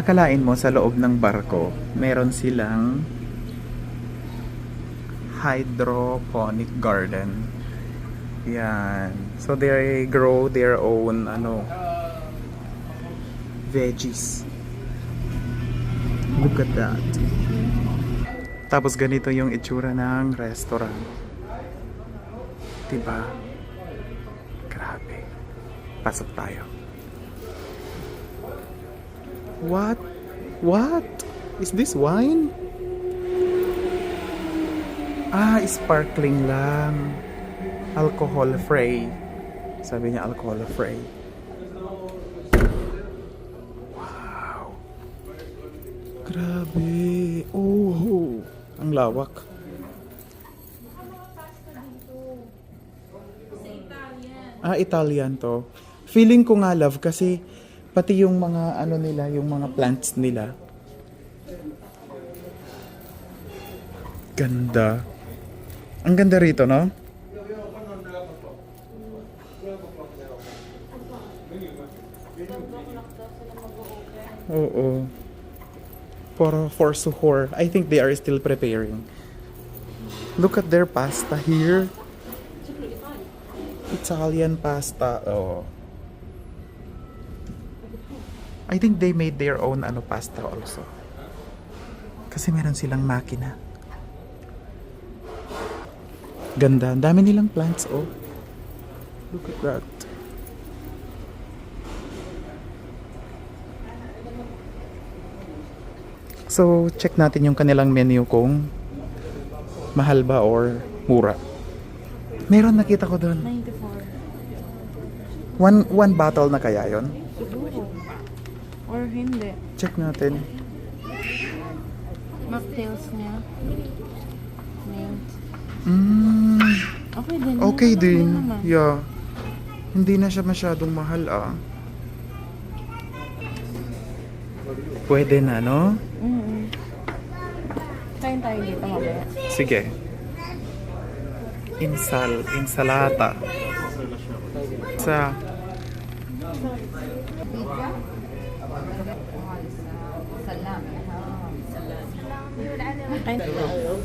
Akalain mo sa loob ng barko, meron silang hydroponic garden. Yan. So they grow their own veggies. Look at that. Tapos ganito yung itsura ng restaurant. Diba? Grabe. Pasok tayo. What? What? Is this wine? Ah, sparkling lang. Alcohol free. Sabi niya alcohol free. Wow. Grabe. Oh, ang lawak. Ah, Italian to. Feeling ko nga love kasi pati yung mga nila, yung mga plants nila. Ganda. Ang ganda rito, no? Oo. For suhoor. I think they are still preparing. Look at their pasta here. Italian pasta. Oh. I think they made their own pasta also. Kasi meron silang makina. Ganda. Ang dami nilang plants, oh. Look at that. So, check natin yung kanilang menu kung mahal ba or mura. Meron nakita ko doon. 94. One bottle na kaya yon? Siguro. Or hindi. Check natin. Mocktails niya. Mint. Okay din. Okay din. Naman. Yeah. Hindi na siya masyadong mahal, ah. Pwede na, no? Kain tayo dito mamaya. Sige. Insalata. Sa Kain tayo.